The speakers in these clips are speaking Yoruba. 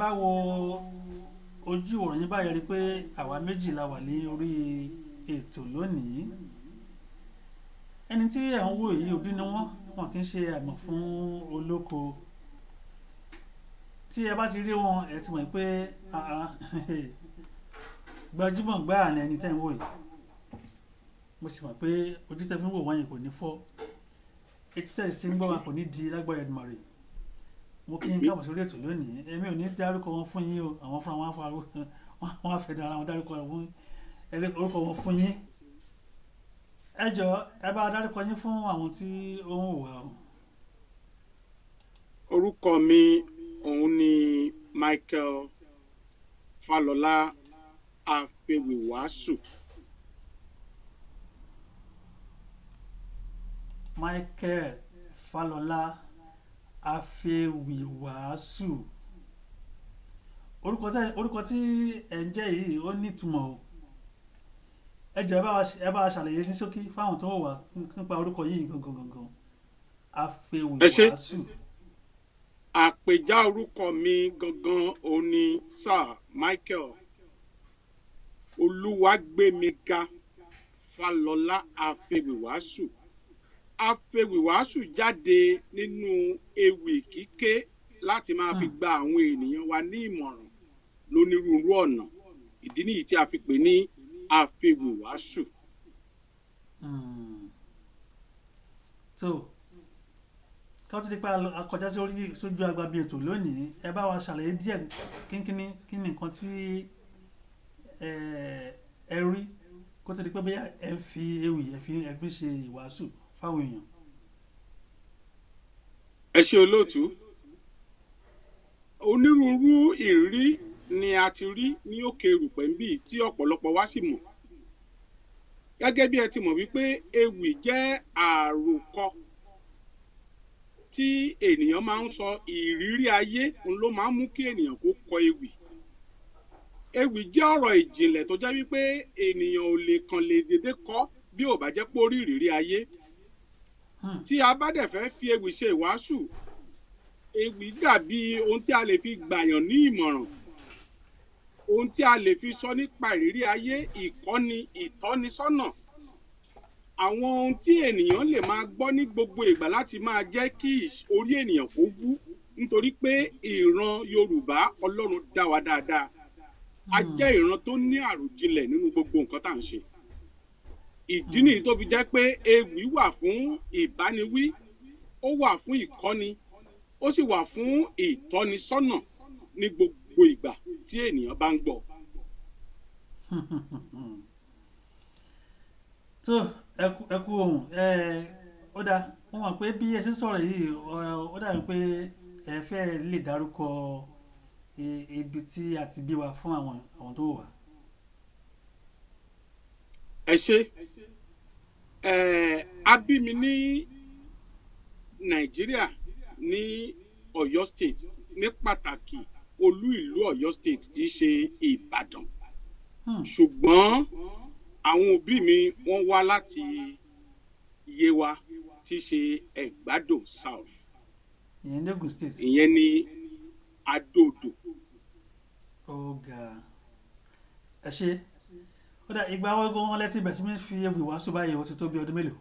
bá wo ojú ìwòran yín báyìí rí pé àwa méjì la wà ní orí ètò lónìí. Ẹni tí ẹ̀ ń wò yìí òbí ni wọ́n kì í ṣe àgbọ̀n fún olóko. Tí ẹ bá ti rí wọn ẹ ti mọ̀ pé gbajúmọ̀ gbáà ni ẹni tẹ́ ń wò yìí. Mo sì mọ̀ pé ojú tẹ́ fi ń wò wọ́n yìí kò ní fọ́, etí tẹ́ sì ń gbọ́ wọn kò ní di lágbára Èdùmàrè. Mo kí yín káàbọ̀ sórí ètò lónìí. Èmi ò ní dárúkọ wọn fún yín o, àwọn fúnra wọn á fẹ́ dára wọn dárúkọ orúkọ wọn fún yín. Ẹ jọ̀ọ́ ẹ bá dárúkọ yín fún àwọn tí ó ń wò wá o. Orúkọ mi òun ni Michael Falola Afewiwasu. Michael Falola Afewiwasu. Orúkọ tí ẹ̀ ń jẹ́ yìí ó ní ìtumọ̀ o. Ẹ jọ̀ọ́ ẹ bá ṣàlàyé ní ṣókí fáwọn tó wò wá nípa orúkọ yìí gangan. Afewiwasu. Àpèjá orúkọ mi gangan òun ni Sir Michael Olúwàgbémiga Falola Afewiwasu. Afewiwasu jáde nínú ewì kíké láti máa fi gba àwọn ènìyàn wa ní ìmọ̀ràn lónírúurú ọ̀nà. Ìdí nìyí tí a fi pè ní Afewiwasu. So ká tó di pé a kọjá sójú agbábí ètò lónìí, ẹ bá wa ṣàlàyé díẹ̀ kínkínní kí ni nǹkan tí ẹ rí kó tó di pé bóyá ẹ fi ewì ẹ fi ṣe ìwàásù fáwọn èèyàn. Ẹ ṣé olóòtú. Onírúurú ìrírí ni a ti rí ní òkè erùpẹ̀ ń bí tí ọ̀pọ̀lọpọ̀ wa sì mọ̀. Gẹ́gẹ́ bí ẹ ti mọ̀ wípé ewì jẹ́ àròkọ tí ènìyàn máa ń sọ ìrírí ayé, òun ló máa ń mú kí ènìyàn kó kọ ewì. Ewì jẹ́ ọ̀rọ̀ ìjìnlẹ̀ tó jẹ́ wípé ènìyàn ò lè kàn lè dédé kọ bí ò bá jẹ́ pé ó rí ìrírí ayé. Tí a bá dẹ̀ fẹ́ fi ewì ṣe ìwàásù, ewì dàbí ohun tí a lè fi gbàyàn ní ìmọ̀ràn, ohun tí a lè fi sọ nípa ìrírí ayé, ìkọ́ni, ìtọ́nisọ́nà, àwọn ohun tí ènìyàn lè máa gbọ́ ní gbogbo ìgbà láti máa jẹ́ kí orí ènìyàn kó wú, nítorí pé ìran Yorùbá Ọlọ́run dá wa dáadáa. A jẹ́ ìran tó ní àròjinlẹ̀ nínú gbogbo nǹkan tá à ń ṣe. Ìdí nìyí tó fi jẹ́ pé ewì wà fún ìbániwí, ó wà fún ìkọ́ni, ó sì wà fún ìtọ́nisọ́nà ní gbogbo ìgbà tí ènìyàn bá ń gbọ́. tó ẹ kú ohun ó dáa, wọ́n mọ̀ pé bí ẹ ṣe sọ̀rọ̀ yìí ó dàbí pé ẹ fẹ́ lè dárúkọ ibi tí a ti bí wa fún àwọn tó wà. Ẹ ṣé. A bí mi ní Nàìjíríà ní Ọ̀yọ́ State, ní pàtàkì olú ìlú Ọ̀yọ́ State tí í ṣe Ìbàdàn. Ṣùgbọ́n àwọn òbí mi wọ́n wá láti Yewa tí í ṣe Ẹ̀gbádò South. Ìyẹn ní Ogun State. Ìyẹn ní Adó-Odò. Ọ̀gá ẹ ṣé. Ó dà, ìgbà wo gan lẹ́tí bẹ̀rẹ̀ sí mi fi ewì wàásù báyìí ó ti tó bí ọdún mélòó?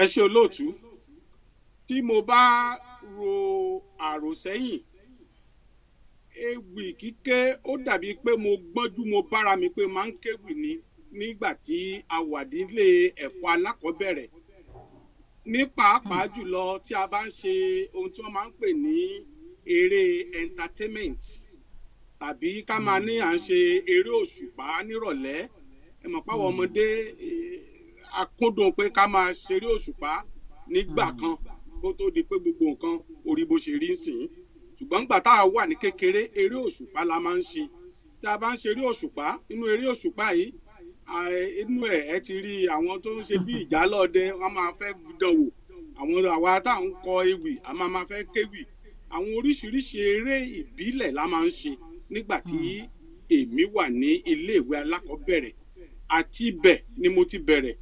Ẹ ṣé olóòtú. Tí mo bá ro àròsẹ́yìn, ewì kíké ó dàbí pé mo gbọ́njú mo bára mi pé máa ń kéwì ni nígbà tí a wà nílé ẹ̀kọ́ alákọ̀ọ́bẹ̀rẹ̀. Ní pàápàá jùlọ tí a bá ń ṣe ohun tí wọ́n máa ń pè ní eré entertainment, tàbí ká máa ní à ń ṣe eré òṣùpá nírọ̀lẹ́. Ẹ mọ̀ páwọn ọmọdé akúndùn pé ká máa ṣeré òṣùpá nígbà kan kó tó di pé gbogbo nǹkan orí bó ṣe rí sìn. Ṣùgbọ́n nígbà tá a wà ní kékeré, eré òṣùpá la máa ń ṣe. Tí a bá ń ṣeré òṣùpá, inú eré òṣùpá yìí inú ẹ ti rí àwọn tó ń ṣe bí ìjálọ̀dẹ, wọ́n máa fẹ́ dán wò. Àwa tá à ń kọ ewì a máa fẹ́ kéwì. Àwọn oríṣiríṣi eré ìbílẹ̀ la máa ń ṣe nígbà tí èmi wà ní iléèwé alákọ̀ọ́bẹ̀rẹ̀. Àti ibẹ̀ ni mo ti bẹ̀rẹ̀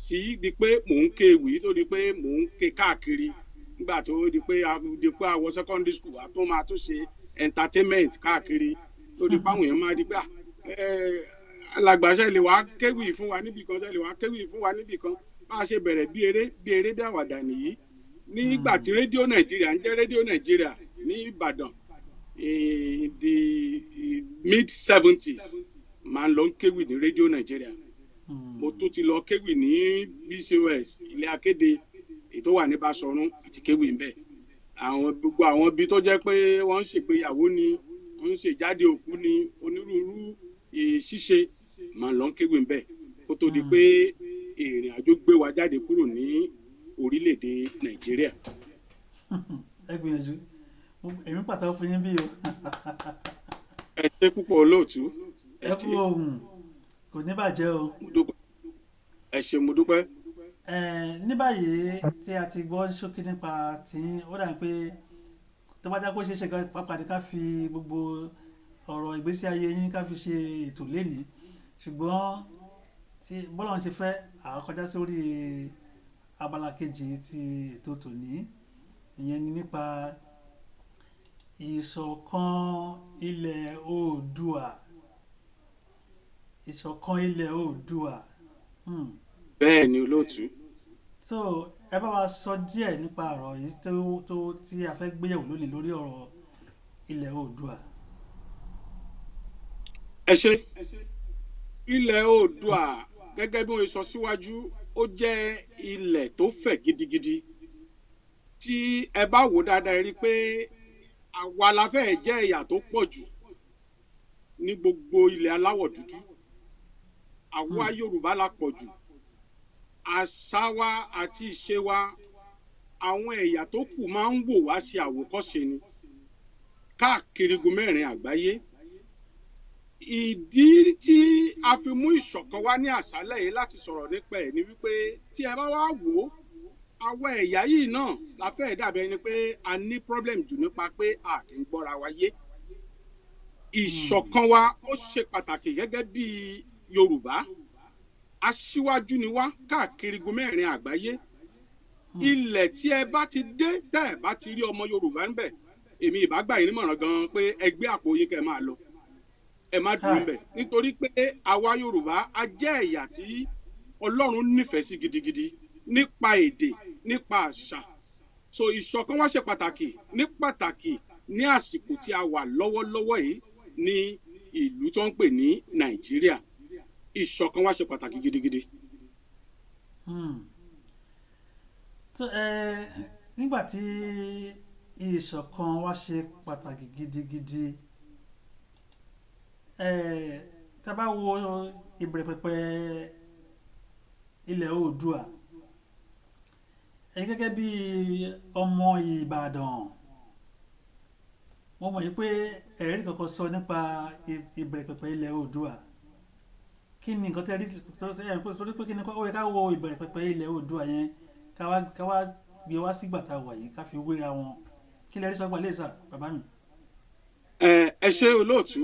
sí di pé mò ń ké ewì, tó di pé mò ń ké káàkiri nígbà tó di pé a wọ secondary school a tó máa tó ṣe entertainment káàkiri lórí páwọn èèyàn máa di pé alàgbàṣẹ́ lè wá kéwì fún wa níbì kan ṣe lè wá kéwì fún wa níbì kan bá a ṣe bẹ̀rẹ̀ bí eré bí àwàdà nìyí nígbà tí rédíò nàìjíríà ń jẹ́ rédíò nàìjíríà ní ìbàdàn in the mid-70s máa ń lọ kéwì ní rédíò nàìjíríà mo tún ti lọ kéwì ní BCOS ilé akéde ètò wà ní Basọ̀run àti kéwì ńbẹ̀ gbogbo àwọn ibi tó jẹ́ pé wọ́n ń ṣègbéyàwó ni wọ́n ń ṣèjáde òkú ni onírúurú ṣíṣe máa ń lọ kéwì ńbẹ̀ kó tó di pé ìrìn àjò gbé wa jáde kúrò ní orílẹ̀-èdè nàìjíríà. ẹ gbìyànjú èmi pàtàkì fún yín bí o. ẹ ṣe púpọ̀ olóòtú. ẹ kú ohun kò ní bàjẹ́ o. ẹ ṣé mo dúpẹ́. ní báyìí tí a ti gbọ́ ṣókí nípa tí ó dà pé tó bá já kó ṣe é ṣe pàápàá ká fi gbogbo ọ̀rọ̀ ìgbésí ayé yín ká fi ṣe ètò lénìí ṣùgbọ́n tí bọ́lá ń ṣe fẹ́ àkọjá sórí abala kejì ti ètò tòní ìyẹn ni nípa ìṣọ̀kan ilẹ̀ Oòduà. Ìṣọ̀kan ilẹ̀ Oòduà. bẹ́ẹ̀ ni olóòtú. so ẹ bá wa sọ díẹ̀ nípa ọ̀rọ̀ yìí tó tí a fẹ́ gbéyẹ̀wò lónìí lórí ọ̀rọ̀ ilẹ̀ Oòduà. ẹ ṣé ilẹ̀ Oòduà gẹ́gẹ́ bí wọ́n sọ síwájú ó jẹ́ ilẹ̀ tó fẹ̀ gidigidi tí ẹ bá wò dáadáa rí pé àwa la fẹ́ jẹ́ ẹ̀yà tó pọ̀ jù ní gbogbo ilẹ̀ aláwọ̀ dúdú àwa Yorùbá la pọ̀ jù àṣà wa àti ìṣe wa àwọn ẹ̀yà tó kù máa ń wò wá sí àwòkọ́ṣe ni káàkiri igun mẹ́rin àgbáyé ìdí tí a fi mú ìṣọ̀kan wá ní àṣálẹ́ yìí láti sọ̀rọ̀ nípa ẹ̀ ni wípé tí ẹ bá wá wò ó àwọn ẹ̀yà yìí náà la fẹ́ dàbí ẹni pé a ní problem jù nípa pé a kì í gbọ́ra wa yé ìṣọ̀kan wa ó ṣe pàtàkì gẹ́gẹ́ bí Yorùbá aṣíwájú ni wá káàkiri igun mẹ́rin àgbáyé ilẹ̀ tí ẹ bá ti dé tẹ́ ẹ bá ti rí ọmọ Yorùbá ńbẹ̀ èmi ìbá gbà yín nímọ̀ràn gan pé ẹ gbé àpò yín kẹ́ máa lọ ẹ má dúró ńbẹ̀ nítorí pé àwa Yorùbá a jẹ́ ẹ̀yà tí Ọlọ́run nífẹ̀ẹ́ sí gidigidi nípa èdè nípa àṣà so ìṣọ̀kan wá ṣe pàtàkì ní àsìkò tí a wà lọ́wọ́lọ́wọ́ yìí ní ìlú tó ń pè ní Nàìjíríà ìṣọ̀kan wá ṣe pàtàkì gidigidi. nígbà tí ìṣọ̀kan wá ṣe pàtàkì gidigidi tá a bá wo ìbẹ̀rẹ̀ pẹ̀pẹ̀ ilẹ̀ Oòduà gẹ́gẹ́ bí ọmọ Ìbàdàn wọ́n mọ̀ yí pé ẹ̀rí kankan sọ nípa ìbẹ̀rẹ̀ pẹ̀pẹ̀ ilẹ̀ Oòduà kí ni nǹkan tẹ́ rí torí pé kí ni ó yẹ ká wo ìbẹ̀rẹ̀ pẹ̀pẹ̀ ilẹ̀ Oòduà yẹn ká wá gbé wá sígbà tá a wà yìí ká fi wéra wọn kí lẹ rí sọ́gbà lẹ́sà bàbá mi. ẹ ṣé olóòtú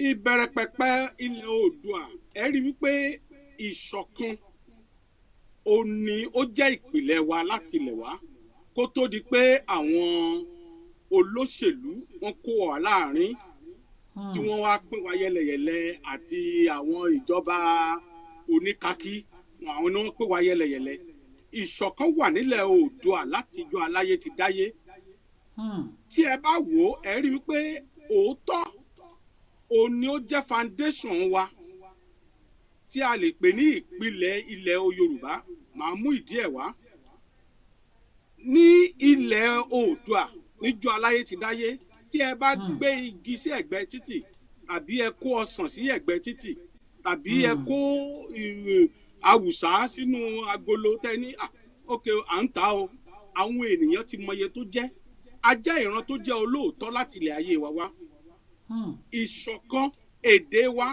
ìbẹ̀rẹ̀ pẹ̀pẹ̀ ilẹ̀ Oòduà ẹ rí wípé ìṣọ̀kan ó jẹ́ ìpìlẹ̀ wa láti ilẹ̀ wá kó tó di pé àwọn olóṣèlú wọn kó wà láàrin tí wọ́n wá pín wa yẹlẹyẹlẹ àti àwọn ìjọba oníkákí àwọn ni wọ́n pín wa yẹlẹyẹlẹ ìṣọ̀kan wà nílẹ̀ Oòduà láti ijọ́ aláyé ti dáyé tí ẹ bá wò ó ẹ rí wípé òótọ́ òun ni ó jẹ́ foundation wa tí a lè pè ní ìpìlẹ̀ ilẹ̀ Yorùbá màá mú ìdí ẹ̀ wá ní ilẹ̀ Oòduà níjọ́ aláyé ti dáyé tí ẹ bá gbé igi sí ẹ̀gbẹ́ títì tàbí ẹ kó ọsàn sí ẹ̀gbẹ́ títì tàbí ẹ kó awùsá sínú agolo tẹ́ni ókè à ń ta o àwọn ènìyàn ti mọye tó jẹ́ a jẹ́ ìran tó jẹ́ olóòótọ́ láti ilẹ̀ ayé wa wá ìṣọ̀kan èdè wa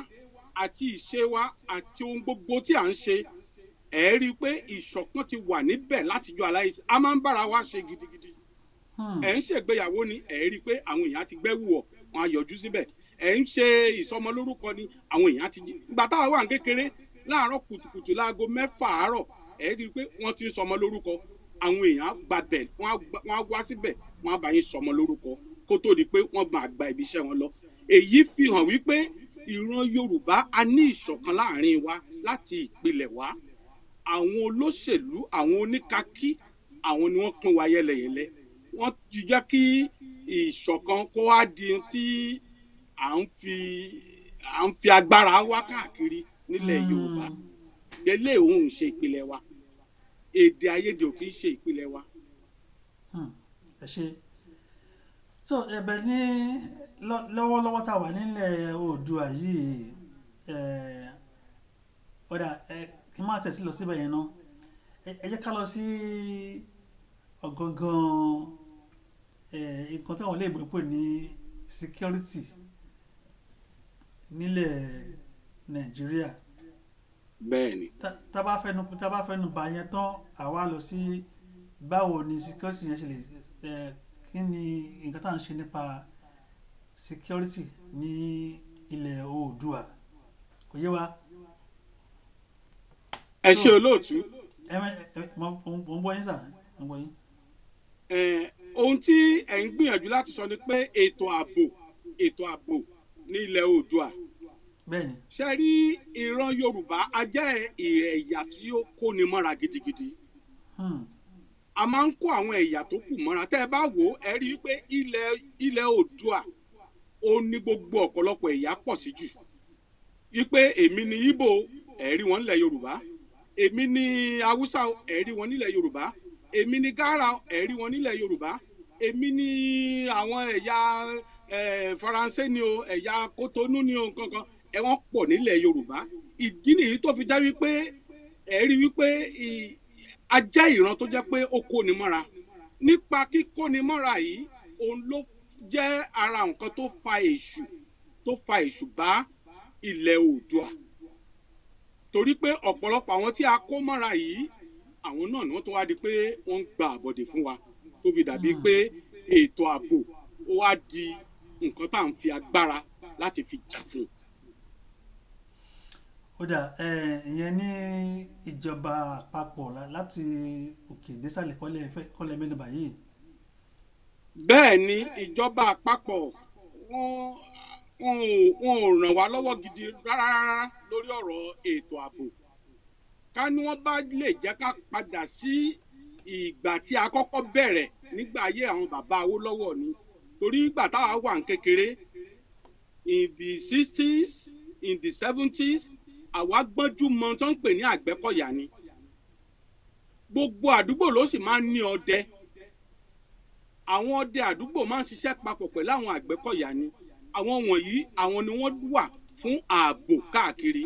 àti ìṣe wa àti ohun gbogbo tí à ń ṣe ẹ rí i pé ìṣọ̀kan ti wà níbẹ̀ látijọ́ aláyé a máa ń bára wa ṣe gidigidi ẹ ń ṣègbéyàwó ni ẹ rí i pé àwọn èèyàn ti gbẹ́wù wọ̀ wọn á yọjú síbẹ̀ ẹ ń ṣe ìsọmọlórúkọ ni àwọn èèyàn ti gbà táwa wà ń kékeré láàárọ̀ kùtùkùtù láago 6 àárọ̀ ẹ rí i pé wọ́n ti ń sọmọ lórúkọ àwọn èèyàn á gbàbẹ̀ wọ́n á wá síbẹ̀ wọ́n á bá yín sọmọ lórúkọ kó tó di pé wọ́n máa gba ibi iṣẹ́ wọn lọ. èyí fi hàn wípé ìran Yorùbá a ní ìṣọ̀kan láàrin wa láti ìpìlẹ̀ wá. àwọn olóṣèlú àwọn oníkakí àwọn ni wọ́n pín wa yẹlẹyẹlẹ. wọ́n ti jẹ́ kí ìṣọ̀kan kó wá di tí à ń fi agbára wá káàkiri nílẹ̀ Yorùbá. eléyìí òun ń ṣe ìpìlẹ̀ wa. èdè àìyedè ò kì í ṣe ìpìlẹ̀ wa. ẹ ṣe so ẹ̀bẹ̀ ní lọ́wọ́lọ́wọ́ tá a wà nílẹ̀ Oòduà yìí ọ̀dà kí n má tẹ̀sí lọ síbẹ̀ yẹn náà ẹ jẹ́ ká lọ sí ọ̀gangan nǹkan táwọn olóyìnbó pè ní security nílẹ̀ Nàìjíríà. bẹ́ẹ̀ni. tá a bá fẹnu bà yẹn tán àwa lọ sí báwo ni security yẹn ṣe lè kí ni nǹkan tá à ń ṣe nípa security ní ilẹ̀ Oòduà kò yé wa. ẹ ṣe olóòtú. mo ń gbọ́ yín sà mo ń gbọ́ yín. ohun tí ẹ̀ ń gbìyànjú láti sọ ni pé ètò ààbò ní ilẹ̀ Oòduà. bẹ́ẹ̀ni. ṣe rí ìran Yorùbá a jẹ́ ẹ̀yà tí ó kóni mọ́ra gidigidi. a máa ń kó àwọn ẹ̀yà tó kù mọ́ra tẹ́ ẹ bá wò ó ẹ rí i pé ilẹ̀ Oòduà ó ní gbogbo ọ̀pọ̀lọpọ̀ ẹ̀yà pọ̀ sí jù. wípé èmi ni Ìgbò ẹ rí wọn nílẹ̀ Yorùbá, èmi ni Haúsá ẹ rí wọn nílẹ̀ Yorùbá, èmi ni Gárà ẹ rí wọn nílẹ̀ Yorùbá, èmi ni àwọn ẹ̀yà Faransé ni o, ẹ̀yà Kótónú ni o, nǹkan kan ẹ wọ́n pọ̀ nílẹ̀ Yorùbá. ìdí nìyí tó fi já wípé ẹ rí wípé a jẹ́ ìran tó jẹ́ pé ó kóni mọ́ra. nípa kíkóni mọ́ra yìí òun ló jẹ́ ara nǹkan tó fa èṣù bá ilẹ̀ Oòduà. torí pé ọ̀pọ̀lọpọ̀ àwọn tí a kó mọ́ra yìí àwọn náà ni wọ́n tó wá di pé wọ́n ń gba àbọ̀dè fún wa tó fi dàbí pé ètò ààbò ó wá di nǹkan tá à ń fi agbára láti fi jà fún. ó dà ìyẹn ní ìjọba àpapọ̀ láti òkè désàlẹ̀ kọ́lẹ̀ mẹ́nuba yìí. bẹ́ẹ̀ ni ìjọba àpapọ̀ wọn ò ràn wá lọ́wọ́ gidi rárá lórí ọ̀rọ̀ ètò ààbò. ká ní wọ́n bá lè jẹ́ ká padà sí ìgbà tí a kọ́kọ́ bẹ̀rẹ̀ nígbà ayé àwọn bàbá Awólọ́wọ̀ ni. torí ìgbà táwa wà ní kékeré in the 60s in the 70s àwa gbọ́njú mọ tó ń pè ní Àgbẹ̀kọ̀yà ni. gbogbo àdúgbò ló sì máa ń ní ọdẹ. àwọn ọdẹ àdúgbò máa ń ṣiṣẹ́ papọ̀ pẹ̀lú àwọn Àgbẹ̀kọ̀yà ni. àwọn wọ̀nyí àwọn ni wọ́n wà fún ààbò káàkiri.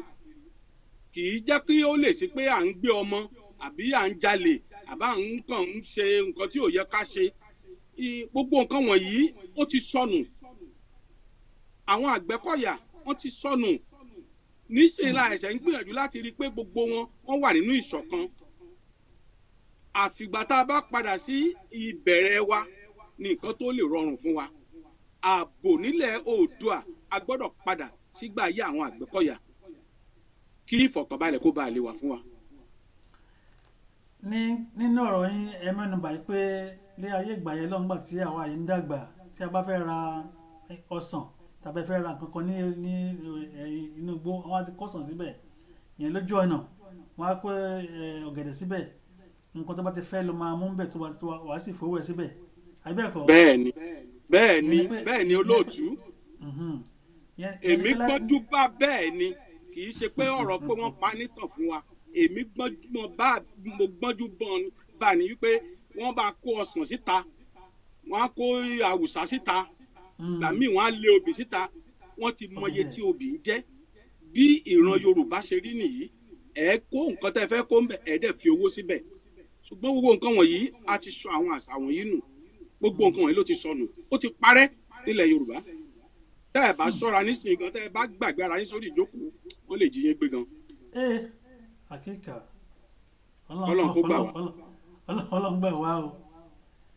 kì í jẹ́ kí ó lè sí pé à ń gbé ọmọ àbí à ń jalè àbá ń kàn ń ṣe nǹkan tí ò yẹ ká ṣe. gbogbo nǹkan wọ̀nyí ó ti sọnù. àwọn Àgbẹ̀kọ̀yà wọ́n ti sọnù. nísìnyí la ẹ̀ṣẹ̀ ń gbìyànjú láti rí i pé gbogbo wọn wà nínú ìṣọ̀kan. àfìgbà tá a bá padà sí ìbẹ̀rẹ̀ wa ní nǹkan tó lè rọrùn fún wa. ààbò nílẹ̀ Oòduà a gbọ́dọ̀ padà sígbà ayé àwọn Àgbẹ̀kọ̀yà kí ìfọ̀kànbalẹ̀ kó bá lè wà fún wa. nínú ọ̀rọ̀ yín ẹ mẹ́nubà yìí pé ní ayé ìgbà yẹn lọ́ngbà tí àwa yìí ń dàgbà tí a bá fẹ́ ra ọsàn tàbí fẹ́ ra nǹkan kan ní inú igbó wọn á ti kọ́sàn síbẹ̀ ìyẹn lójú ọ̀nà wọn á kó ọ̀gẹ̀dẹ̀ síbẹ̀ nǹkan tó bá ti fẹ́ ló máa mú bẹ̀ tó wàá sì fowó ẹ̀ síbẹ̀ àbẹ́ẹ̀kọ́. bẹ́ẹ̀ ni olóòtú èmi gbọ́njú bá bẹ́ẹ̀ ni kì í ṣe pé ọ̀rọ̀ pé wọ́n pa nítàn fún wa èmi gbọ́njú bá ní wípé wọ́n bá kó ọsàn síta wọ́n á kó àwùsá síta gbàmí wọ́n á lé obì síta wọ́n ti mọye tí obì ń jẹ́ bí ìran Yorùbá ṣe rí nìyí ẹ kó nǹkan tẹ́ fẹ́ kó ń bẹ̀ ẹ dẹ̀ fi owó síbẹ̀ ṣùgbọ́n gbogbo nǹkan wọ̀nyí a ti sọ àwọn àṣà wọ̀nyí nù gbogbo nǹkan wọ̀nyí ló ti sọnù ó ti parẹ́ nílẹ̀ Yorùbá tẹ́ ẹ bá ṣọ́ra nísìnyí gan tẹ́ ẹ bá gbàgbé ara yín sórí ìjókòó wọ́n lè jí yín gbé gan. àkíkà Ọlọ́run kó gbà wá. Ọlọ́run gbà wá o.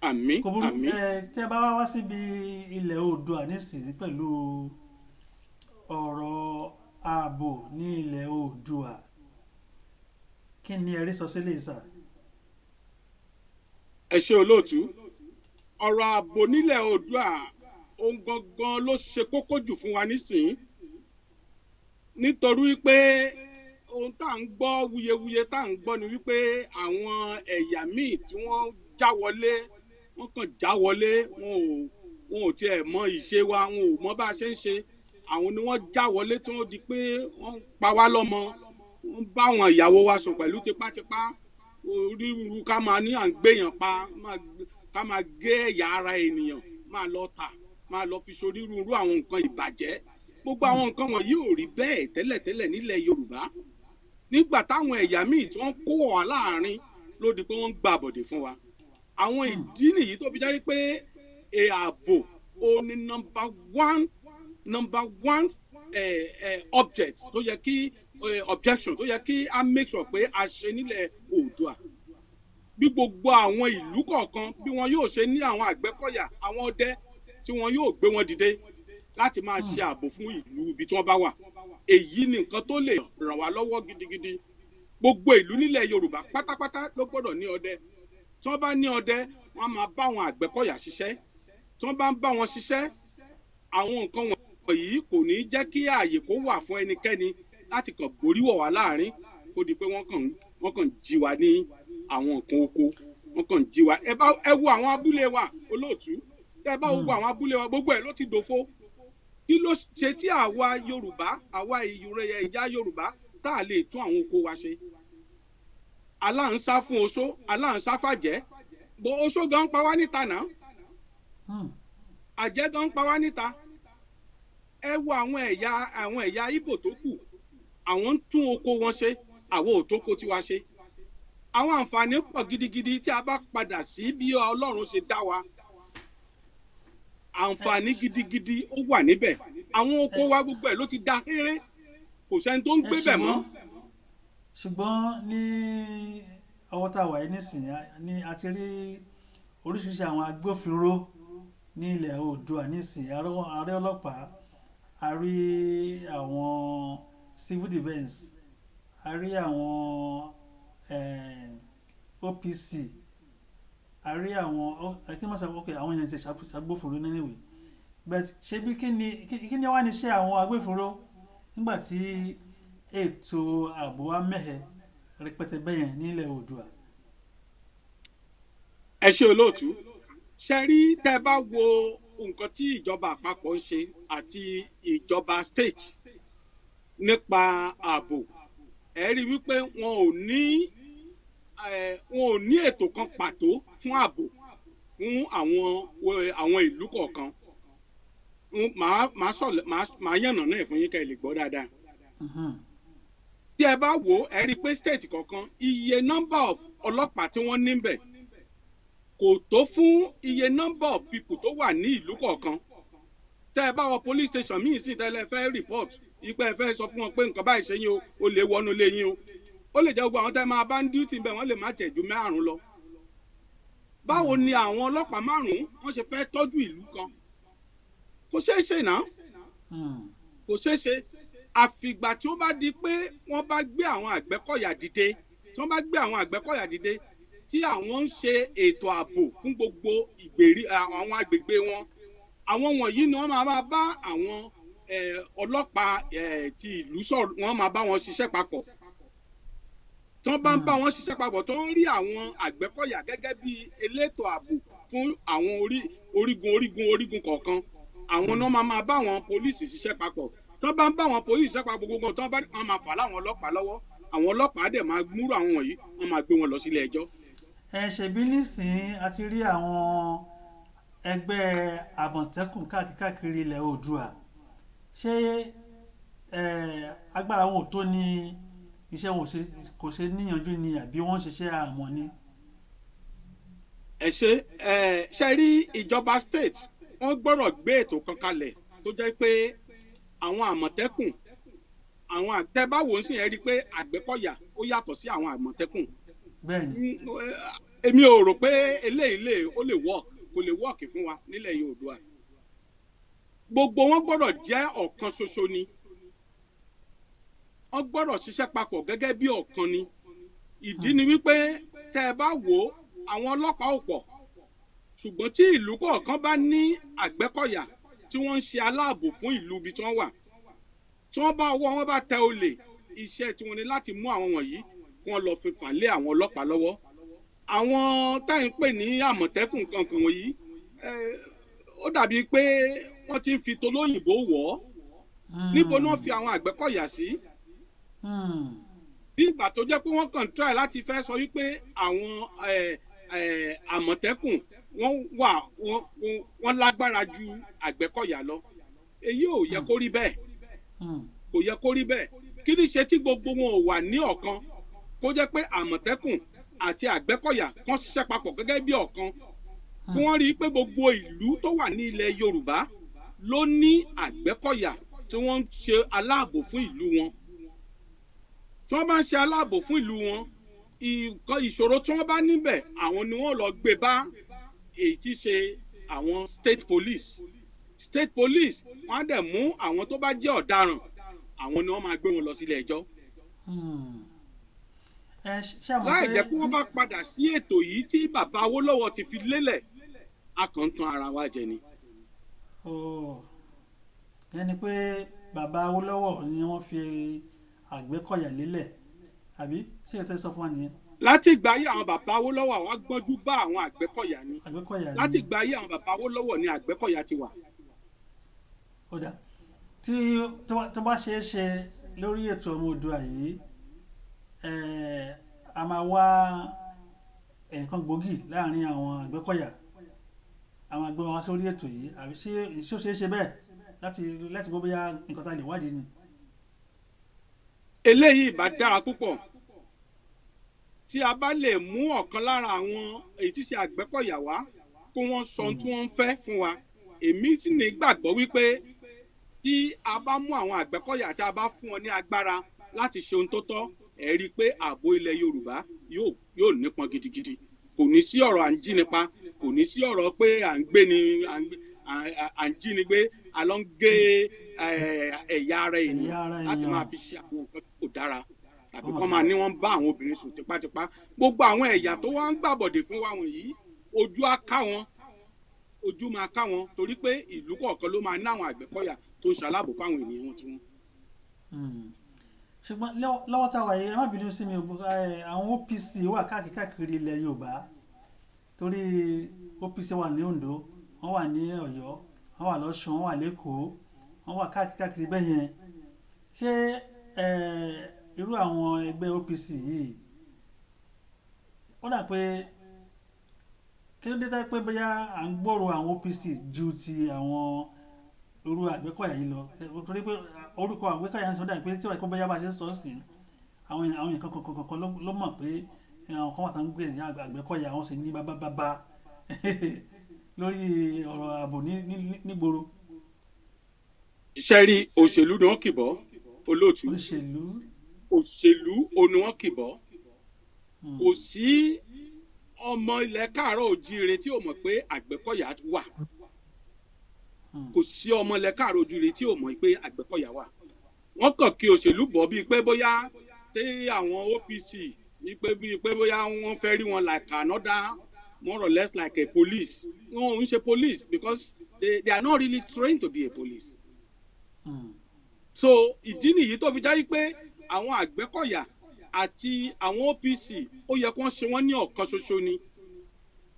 àmín àmín. tí a bá wá síbi ilẹ̀ Oòduà nísìnyí pẹ̀lú ọ̀rọ̀ ààbò ní ilẹ̀ Oòduà kí ni ẹ rí sọ sílẹ̀ sà. ẹ ṣé olóòtú. Ọ̀rọ̀ ààbò nílẹ̀ Oòduà ohun gangan ló ṣe kókó jù fún wa nísìnyí, nítorí pé ohun tá à ń gbọ́ wuyewuye tá à ń gbọ́ ni wípé àwọn ẹ̀yà míì tí wọ́n já wọlé, wọ́n kàn já wọlé, wọn ò tiẹ̀ mọ ìṣe wa, wọn ò mọ bá a ṣe ń ṣe. Àwọn ni wọ́n já wọlé tí wọ́n di pé wọ́n pa wá lọ́mọ, wọ́n bá àwọn ìyàwó wa sùn pẹ̀lú tipátipá, onírúurú ká máa ní à ń gbéyàn pa, ká máa gé ẹ̀yà ara ènìyàn, máa lọ tà, máa lọ fi ṣonírúurú àwọn nǹkan ìbàjẹ́. Gbogbo àwọn nǹkan wọ̀nyí ò rí bẹ́ẹ̀ tẹ́lẹ̀tẹ́lẹ̀ nílẹ̀ Yorùbá. Nígbà táwọn ẹ̀yà míì tí wọ́n kó wà láàrin ló di pé wọ́n ń gba àbọ̀dè fún wa. Àwọn ìdí nìyí tó fi jáde pé ààbò ó ní number one object tó yẹ kí objection tó yẹ kí a make sure pé a ṣe nílẹ̀ Oòduà. Bí gbogbo àwọn ìlú kọ̀ọ̀kan bí wọn yóò ṣe ní àwọn Àgbẹ̀kọ̀yà, àwọn ọdẹ tí wọn yóò gbé wọn dìde láti máa ṣe ààbò fún ìlú ibi tí wọ́n bá wà. Èyí ni nǹkan tó lè ràn wá lọ́wọ́ gidigidi. Gbogbo ìlú nílẹ̀ Yorùbá pátápátá ló gbọ́dọ̀ ní ọdẹ. Tí wọ́n bá ní ọdẹ, wọ́n á máa bá àwọn Àgbẹ̀kọ̀yà ṣiṣẹ́. Tí wọ́n bá ń bá wọn ṣiṣẹ́, àwọn nǹkan wọ̀nyí kò ní jẹ́ kí ààyè kó wà fún ẹnikẹ́ni láti kàn gboríwọ̀ wá láàrin kó di pé wọ́n kàn jí wa ní àwọn nǹkan oko, wọ́n kàn jí wa. Ẹ wo àwọn abúlé wa olóòtú, tẹ́ bá wo àwọn abúlé wa gbogbo ẹ̀ ló ti dòfo. Kí ló ṣe tí àwa Yorùbá, àwa ìyá Yorùbá tá a lè tún àwọn oko wa ṣe? Aláǹsá fún oṣó, aláǹsá fàjẹ́, oṣó gan pa wá níta náà, àjẹ́ gan pa wá níta. Ẹ wo àwọn ẹ̀yà Ìgbò tó kù, àwọn ń tún oko wọn ṣe, àwọn ò tó kó tiwa ṣe. Àwọn àǹfààní pọ̀ gidigidi tí a bá padà sí bí Ọlọ́run ṣe dá wa. Àǹfààní gidigidi ó wà níbẹ̀. Àwọn oko wa gbogbo ẹ̀ ló ti dá réré, kò sẹ́ni tó ń gbé bẹ̀ mọ́. Ṣùgbọ́n ní ọwọ́ tá a wà yìí nísìnyí ni a ti rí oríṣiríṣi àwọn agbófinró ní ilẹ̀ Oòduà nísìnyí. Ààrẹ ọlọ́pàá, a rí àwọn civil defence, a rí àwọn OPC, a rí àwọn àwọn èèyàn ti ṣàgbófinró anyway. But ṣé bí kí ni wá ní iṣẹ́ àwọn agbófinró nígbà tí ètò ààbò wa mẹ́hẹ rẹpẹtẹ bẹ́yẹn nílẹ̀ Oòduà? Ẹ ṣé olóòtú. Ṣé rí tẹ́ bá wo nǹkan tí ìjọba àpapọ̀ ń ṣe àti ìjọba state nípa ààbò, ẹ rí wípé wọn ò ní ètò kan pàtó fún ààbò fún àwọn ìlú kọ̀ọ̀kan. Màá yànnà náà fún yín ká ẹ lè gbọ́ dáadáa. Tí ẹ bá wò ẹ rí pé state kọ̀ọ̀kan iye number of ọlọ́pàá tí wọ́n níbẹ̀ kò tó fún iye number of people tó wà ní ìlú kọ̀ọ̀kan. Tẹ́ ẹ bá wọ police station míì sí tẹ́lẹ̀ fẹ́ report ipẹ́ ẹ fẹ́ sọ fún wọn pé nǹkan báyìí ṣe yín o lè wọnú lé yín o. Ó lè jẹ́ gbogbo àwọn tẹ́ máa bá ń duty bẹ́ẹ̀ wọ́n lè má tẹ̀ ju 5 lọ. Báwo ni àwọn ọlọ́pàá 5 wọ́n ṣe fẹ́ tọ́jú ìlú kan? Kò ṣeé ṣe náà. Kò ṣeé ṣe. Àfìgbà tí ó bá di pé wọ́n bá gbé àwọn Àgbẹ̀kọ̀yà dìde, tí wọ́n bá gbé àwọn Àgbẹ̀kọ̀yà dìde tí àwọn ń ṣe ètò ààbò fún gbogbo àwọn agbègbè wọn, àwọn wọ̀nyí ni wọ́n máa bá àwọn ọlọ́pàá ti ìlú sọ̀rọ̀, wọ́n máa bá wọn ṣiṣẹ́ papọ̀. Tí wọ́n bá ń bá wọn ṣiṣẹ́ papọ̀ tó ń rí àwọn Àgbẹ̀kọ̀yà gẹ́gẹ́ bí elétò ààbò fún àwọn orígun kọ̀ọ̀kan, àwọn náà máa bá àwọn pólíìsì ṣiṣẹ́ papọ̀. Tí wọ́n bá ń bá àwọn pólíìsì ṣiṣẹ́ papọ̀ gbogbo tí wọ́n máa fà láwọn ọlọ́pàá lọ́wọ́, àwọn ọlọ́pàá dẹ̀ máa múrò àwọn wọ̀nyí, wọ́n máa gbé wọn lọ sílé ẹjọ́. Ṣebí nísìnyí a ti rí àwọn ẹgbẹ́ àmọ̀tẹ́kùn káàkiri ilẹ̀ Oòduà. Ṣé agbára wọn ò tó ní iṣẹ́ wọn kò ṣe níyànjú ni àbí wọ́n ṣiṣẹ́ àmọ́ ni? Ṣe rí ìjọba state wọ́n gbọ́dọ̀ gbé ètò kan kalẹ̀ tó jẹ́ pé àwọn àmọ̀tẹ́kùn, àwọn àtẹ́báwò ń sìn ẹ́ rí pé Àgbẹ̀kọ̀yà ó yàtọ̀ sí àwọn àmọ̀tẹ́kùn. Bẹ́ẹ̀ni. Èmi ò rò pé eléyìí ó lè kò lè work fún wa nílẹ̀ Oòduà. Gbogbo wọn gbọ́dọ̀ jẹ́ ọ̀kan ṣoṣo ni. Wọ́n gbọ́dọ̀ ṣiṣẹ́ papọ̀ gẹ́gẹ́ bí ọ̀kan ni. Ìdí ni wípé tẹ́ ẹ bá wò àwọn ọlọ́pàá ò pọ̀ ṣùgbọ́n tí ìlú kọ̀ọ̀kan bá ní Àgbẹ̀kọ̀yà tí wọ́n ń ṣe aláàbò fún ìlú ibi tí wọ́n wà tí wọ́n bá ọwọ́ wọn bá tẹ olè iṣẹ́ tí wọ́n ní láti mú àwọn wọ̀nyí kí wọ́n lọ fi fà lé àwọn ọlọ́pàá lọ́wọ́ àwọn táyì ń pè ní Àmọ̀tẹ́kùn kankan wọ̀nyí ó dàbí pé wọ́n ti ń fi tolóyìnbó wọ̀ ọ́ níbo ni wọ́n fi àwọn Àgbẹ̀kọ̀yà sí bí ìgbà tó jẹ́ pé wọ́n kàn try láti fẹ́ sọ wípé àwọn Àmọ̀tẹ́kùn wọ́n lágbára ju Àgbẹ̀kọ̀yà lọ èyí ò yẹ kó rí bẹ́ẹ̀ kò yẹ kó rí bẹ́ẹ̀ kí ni ṣe tí gbogbo wọn ò wà ní ọ̀kan kó jẹ́ pé Àmọ̀tẹ́kùn àti Àgbẹ̀kọ̀yà kan ṣiṣẹ́ papọ̀ gẹ́gẹ́ bí ọ̀kan kí wọ́n rí i pé gbogbo ìlú tó wà ní ilẹ̀ Yorùbá ló ní Àgbẹ̀kọ̀yà tí wọ́n ń ṣe aláàbò fún ìlú wọn tí wọ́n bá ń ṣe aláàbò fún ìlú wọn ìṣòro tí wọ́n bá níbẹ̀ àwọn ni wọ́n lọ gbé bá èyí tí ṣe àwọn state police wọ́n á dẹ̀ mú àwọn tó bá jẹ́ ọ̀daràn àwọn ni wọ́n máa gbé wọn lọ sílé ẹjọ́ láì jẹ́ pé wọ́n bá padà sí ètò yìí tí bàbá Awólọ́wọ̀ ti fi lélẹ̀ a kàn ń tan ara wa jẹ ni. ẹni pé bàbá Awólọ́wọ̀ ni wọ́n fi Àgbẹ̀kọ̀yà lélẹ̀ àbí ṣé ẹ tẹ́ sọ fún wa nìyẹn. láti ìgbà ayé àwọn bàbá Awólọ́wọ̀ wá gbọ́njú bá àwọn Àgbẹ̀kọ̀yà ni láti ìgbà ayé àwọn bàbá Awólọ́wọ̀ ni Àgbẹ̀kọ̀yà ti wà. ó dà tí tó bá ṣeé ṣe lórí ètò Ọmọ Oòduà yìí a máa wá ẹ̀ẹ̀kan gbòógì láàrin àwọn Àgbẹ̀kọ̀yà àwọn àgbẹ̀ wọn wá sórí ètò yìí àbí ṣé ó ṣeé ṣe bẹ́ẹ̀ láti gbọ́ bóyá nǹkan tá a lè wádìí ni. eléyìí bá dára púpọ̀ tí a bá lè mú ọ̀kan lára àwọn èyí tí ṣe Àgbẹ̀kọ̀yà wá kó wọ́n sọ ohun tí wọ́n ń fẹ́ fún wa èmi sì ní gbàgbọ́ wípé tí a bá mú àwọn Àgbẹ̀kọ̀yà tí a bá fún wọn ní agbára láti ṣe ohun tó tọ́ ẹ rí i pé ààbò ilẹ̀ Yorùbá yóò nípọn gidigidi kò ní sí ọ̀rọ̀ à ń jínipa kò ní sí ọ̀rọ̀ pé à ń gbé ni à ń jínigbé a lọ ń gé ẹ̀yà ara ènìyàn láti máa fi ṣe àwọn nǹkan tó dára tàbí kọ́ máa ní wọ́n bá àwọn obìnrin sùn tipátipá gbogbo àwọn ẹ̀yà tó wá ń gbàbọ̀dè fún wa wọ̀nyí ojú á ká wọn ojú máa ká wọn torí pé ìlú kọ̀ọ̀kan ló máa ní àwọn Àgbẹ̀kọ̀yà tó ń ṣaláàbò fáwọn ènìyàn wọn tiwọn. ṣùgbọ́n lọ́wọ́ tá a wà yìí ẹ má bínú sí mi àwọn OPC wà káàkiri ilẹ̀ Yorùbá torí OPC wà ní Oǹdó wọ́n wà ní Ọ̀yọ́ wọ́n wà lọ́ṣun wọ́n wà lẹ́kọ̀ọ́ wọ́n wà káàkiri bẹ́ẹ̀ yẹn ṣé irú àwọn ẹgbẹ́ OPC yìí ó dà pé kí ló dé tá pé bóyá à ń gbòòrò àwọn OPC ju ti àwọn irú Àgbẹ̀kọ̀yà yìí lọ torí pé orúkọ Àgbẹ̀kọ̀yà ń sọ dà pé tí wàá pé bóyá bá ṣe ń sọ sí àwọn èèyàn kankan ló mọ̀ pé àwọn kan wà tá ń gbé ní Àgbẹ̀kọ̀yà àwọn sì ní bábábábá lórí ọ̀rọ̀ ààbò nígboro. iṣẹ́ rí òṣèlú ni wọ́n kìbọ̀ olóòtú òṣèlú ni wọ́n kìbọ̀ kò sí ọmọ ilẹ̀ káàárọ̀ oòjíire tí ò mọ̀ pé Àgbẹ̀kọ̀yà wà kò sí ọmọ ilẹ̀ káàárọ̀ oòjíire tí ò mọ̀ pé Àgbẹ̀kọ̀yà wà wọ́n kàn kí òṣèlú bọ̀ bíi pé bóyá tí àwọn OPC bíi pé bóyá wọ́n fẹ́ rí wọn like another more or less like a police wọn ò ń ṣe police because they are not really trained to be a police. so ìdí nìyí tó fi jáde pé àwọn Àgbẹ̀kọ̀yà àti àwọn OPC ó yẹ kó ṣe wọ́n ní ọ̀kan ṣoṣo ni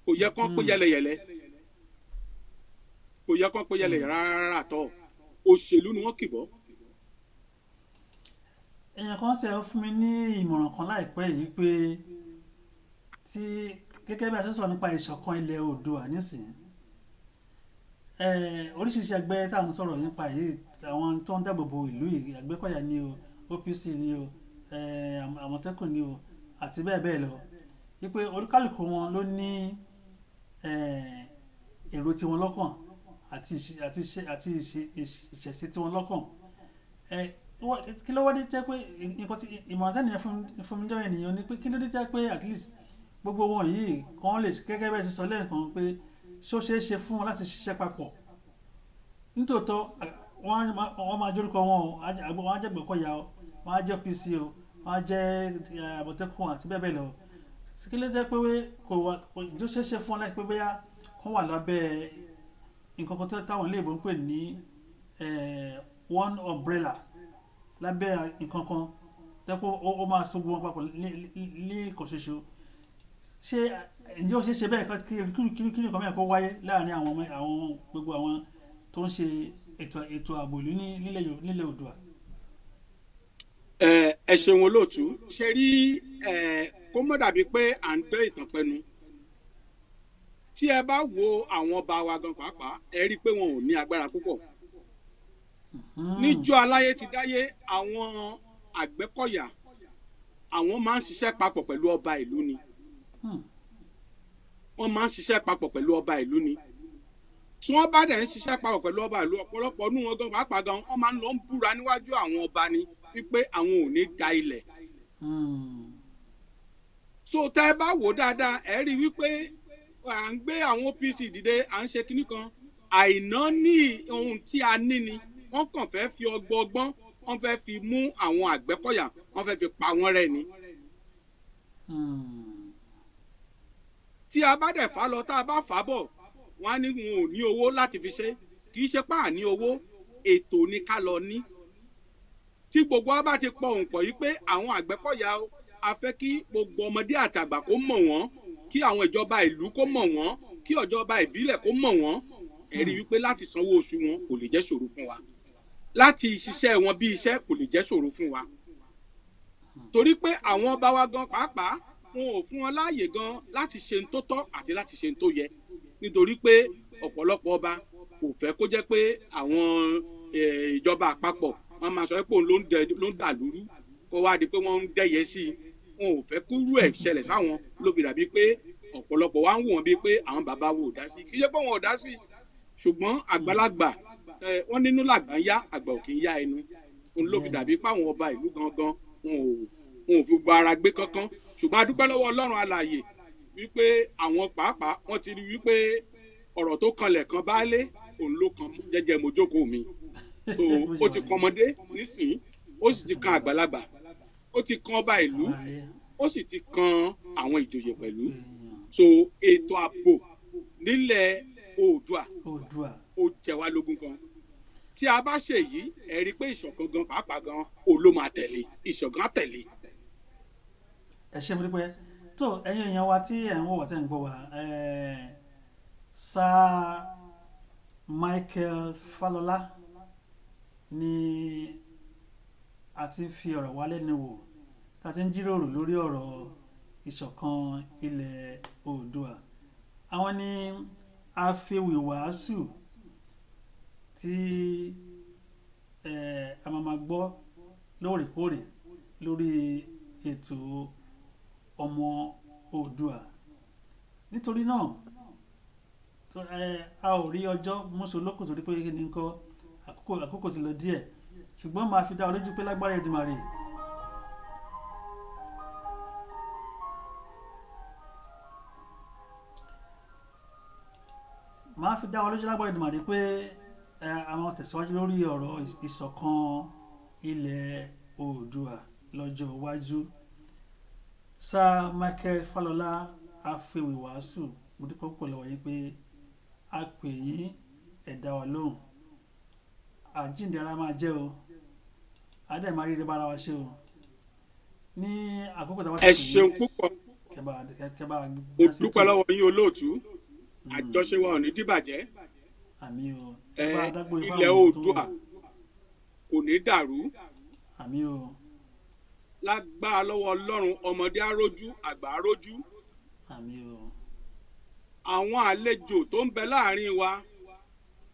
kò yẹ kó pé yẹlẹyẹlẹ kò yẹ kó pé yẹlẹyẹlẹ rárá tọ òṣèlú ni wọ́n kìbọ̀. èèyàn kan ṣe fún mi ní ìmọ̀ràn kan láìpẹ́ yìí pé tí gẹ́gẹ́ bí a ṣe sọ nípa ìṣọ̀kan ilẹ̀ Oòduà nísìnyí oríṣiríṣi ẹgbẹ́ táwọn sọ̀rọ̀ nípa yìí àwọn tó ń dáàbò bo ìlú yìí Àgbẹ̀kọ̀yà ni o OPC ni o Àmọ̀tẹ́kùn ni o àti bẹ́ẹ̀ bẹ́ẹ̀ lọ wípé olúkálùkù wọn ló ní èrò tiwọn lọ́kàn àti ìṣẹ̀ṣe tiwọn lọ́kàn kí ló wá dé jẹ́ pé nǹkan tí ìmọ̀ràn tẹ́nìyàn fún mi jọ ènìyàn ni pé kí ló dé jẹ́ pé at least gbogbo wọn yìí kan lè gẹ́gẹ́ bẹ́ẹ̀ ṣe sọ lẹ́ẹ̀kan pé ṣó ṣeé ṣe fún wọn láti ṣiṣẹ́ papọ̀ nítòótọ́ wọ́n máa jórúkọ wọn o wọ́n á jẹ́ Àgbẹ̀kọ̀yà o wọ́n á jẹ́ OPC o wọ́n á jẹ́ Àmọ̀tẹ́kùn àti bẹ́ẹ̀ bẹ́ẹ̀ lọ kí ló jẹ́ pé kò jó ṣeéṣe fún ọ láti pé bóyá kán wà lábẹ́ nǹkan kan tó táwọn ilé ìbò ń pè ní one umbrella lábẹ́ nǹkan kan tẹ́pọ̀ ó máa so gbogbo wọn papọ̀ ní ìkan ṣoṣo. Ṣé ǹjẹ́ ó ṣeé ṣe bẹ́ẹ̀ kí nǹkan mẹ́rin kó wáyé láàrin àwọn gbogbo àwọn tó ń ṣe ètò ààbò ìlú nílẹ̀ Oòduà? Ẹ ṣeun olóòtú, ṣe rí kó mọ̀ dàbí pé à ń dán ìtàn pẹnu. Tí ẹ bá wo àwọn ọba wa gan pàápàá, ẹ rí i pé wọn ò ní agbára púpọ̀. Níjọ́ aláyé ti dáyé, àwọn Àgbẹ̀kọ̀yà àwọn máa ń ṣiṣẹ́ papọ̀ pẹ̀lú ọba ìlú ni. Wọ́n máa ń ṣiṣẹ́ papọ̀ pẹ̀lú ọba ìlú ni. Tí wọ́n bá dẹ̀ ń ṣiṣẹ́ papọ̀ pẹ̀lú ọba ìlú, ọ̀pọ̀lọpọ̀ nínú wọn gan pàápàá gan wọ́n máa ń lọ ń búra níwájú àwọn ọba ni wípé àwọn ò ní da ilẹ̀. So tẹ́ ẹ bá wò dáadáa, ẹ rí i wípé à ń gbé àwọn OPC dìde, à ń ṣe kinní kan, àìná ní ohun tí a ní ni. Wọ́n kàn fẹ́ fi ọgbọ́n wọ́n fẹ́ fi mú àwọn Àgbẹ̀kọ̀yà, wọ́n fẹ́ fi pa wọ́n rẹ́ ni. Tí a bá dẹ̀ fà lọ, tá a bá fà bọ̀, wọ́n á ní wọn ò ní owó láti fi ṣe. Kì í ṣe pé à ní owó, ètò ni ká lọ ní. Tí gbogbo wa bá ti pọ̀ òun pọ̀ yìí pé àwọn Àgbẹ̀kọ̀yà a fẹ́ kí gbogbo ọmọdé àti àgbà kó mọ̀ wọ́n, kí àwọn ìjọba ìlú kó mọ̀ wọ́n, kí ìjọba ìbílẹ̀ kó mọ̀ wọ́n, ẹ rí wípé láti sanwó oṣù wọn kò lè jẹ́ ṣòro fún wa. Láti ṣiṣẹ́ wọn bí iṣẹ́ kò lè jẹ́ ṣòro fún wa. Torí pé àwọn ọba wa gan pàápàá wọn ò fún wọn láàyè gan láti ṣe ń tó tọ́ àti láti ṣe ń tó yẹ. Nítorí pé ọ̀pọ̀lọpọ̀ ọba kò fẹ́ kó jẹ́ pé àwọn ìjọba àpapọ̀ wọ́n máa sọ pé òun ló ń dà lúrú kó wá di pé wọ́n ń dẹ́yẹ sí i. Wọn ò fẹ́ kó rú ẹ̀ ṣẹlẹ̀ sáwọn, ló fi dàbí pé ọ̀pọ̀lọpọ̀ wa ń wò wọ́n bíi pé àwọn bàbá wo ò dá sí. Kì í ṣe pé wọn ò dá sí, ṣùgbọ́n àgbàlagbà wọ́n nínú làgbà ń yá, àgbà ò kì í yá ẹnu. Òun ló fi dàbí pé àwọn ọba ìlú gangan wọn ò fi gbọ́ ara gbé kankan. Ṣùgbọ́n a dúpẹ́ lọ́wọ́ Ọlọ́run alààyè wípé àwọn pàápàá wọ́n ti rí wípé ọ̀rọ̀ tó kanlẹ̀ kan baálé òun ló kan jẹ́jẹ́ mojókòó mi. So ó ti kan ọmọdé nísìnyí, ó sì ti kan àgbàlagbà, ó ti kan ọba ìlú, ó sì ti kan àwọn ìjòyè pẹ̀lú. So ètò ààbò nílẹ̀ Oòduà ó jẹ wá lógún kan. Tí a bá ṣe yìí, ẹ rí i pé ìṣọ̀kan gan pàápàá gan òun ló máa tẹ̀lé, ìṣọ̀kan á tẹ̀lé. Ẹ ṣé mo dúpẹ́. Tó ẹ̀yin èèyàn wa tí ẹ̀ ń wò wá tẹ́ ń gbọ́ wa, Sir Michael Falola ni a ti ń fi ọ̀rọ̀ wá lẹ́nu wò, tá a ti ń jíròrò lórí ọ̀rọ̀ ìṣọ̀kan ilẹ̀ Oòduà. Àwọn ni afewìwàásù tí a máa gbọ́ lóòrèkóòrè lórí ètò ọmọ Oòduà. Nítorí náà a ò rí ọjọ́ mọ́sọ̀lókù torí pé kí ni nǹkan àkókò ti lọ díẹ̀, ṣùgbọ́n máa fi dá ọ lójú pé lágbára Èdùmàrè máa fi dá ọ lójú lágbára Èdùmàrè pé a máa tẹ̀síwájú lórí ọ̀rọ̀ ìṣọ̀kan ilẹ̀ Oòduà lọ́jọ́ iwájú. Sir Michael Falola afewìwàásù, mo dúpẹ́ púpọ̀ lọ́wọ́ yín pé a pè yín ẹ dá wa lóhùn. Àjíǹde ara máa jẹ́ o, adé máa rí ire bára wa ṣe o. Ní àkókò tá a bá ti ẹ ṣeun púpọ̀, kẹba mo dúpẹ́ lọ́wọ́ yín olóòtú. Àjọṣe wa ò ní dìbàjẹ́. Àmín o. Ilẹ̀ Oòduà kò ní dàrú. Àmín o. Lágbára lọ́wọ́ Ọlọ́run, ọmọdé á rójú, àgbà á rójú. Àmín o. Àwọn àlejò tó ń bẹ láàrin wa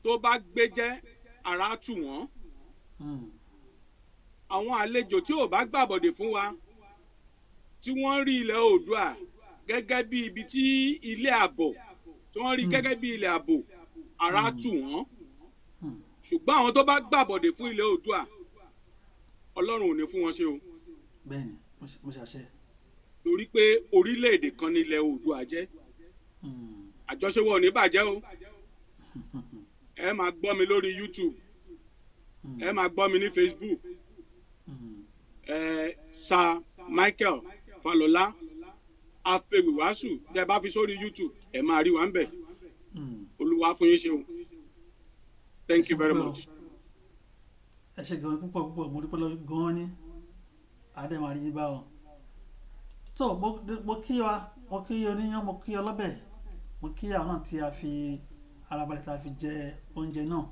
tó bá gbéjẹ́, ara á tù wọ́n. Àwọn àlejò tí ò bá gbàbọ̀dè fún wa, tí wọ́n rí ilẹ̀ Oòduà gẹ́gẹ́ bí ibi tí ilé ààbò, tí wọ́n rí gẹ́gẹ́ bí ilẹ̀ ààbò, ara á tù wọ́n. Ṣùgbọ́n àwọn tó bá gbàbọ̀dè fún ilẹ̀ Oòduà, Ọlọ́run ò ní fún wọn ṣe o. Bẹ́ẹ̀ni, mo ṣàṣẹ. Torí pé orílẹ̀-èdè kan ní ilẹ̀ Oòduà jẹ́. Àjọṣe wa ò ní bàjẹ́ o. Ẹ máa gbọ́ mi lórí YouTube, ẹ máa gbọ́ mi ní Facebook. Sir Michael Falola Afẹ́wìwàásù tẹ́ bá fi sórí YouTube ẹ máa rí wa ń bẹ̀. Mm. Olúwa fún yín ṣe o. Thank you very Ẹ ṣé much. ẹ ṣé gan púpọ̀ mo dúpẹ́ gan ní àdèmàrí yìí bá wọn. tó mo kí wa mo kí oníyàn mo kí ọlọ́bẹ̀ mo kí àwọn náà tí a fi ara balẹ̀ tá a fi jẹ oúnjẹ náà.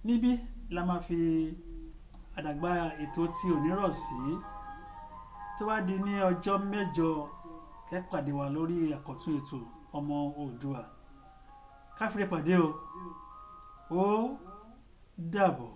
Níbí la máa fi àdàgbà ètò tí òní rọ̀ sí. Tó bá di ní ọjọ́ mẹ́jọ kẹ́ pàdé wa lórí àkọ́tún ètò ọmọ Oòduà. Káfíńrè pàdé o. Ó dàbọ̀.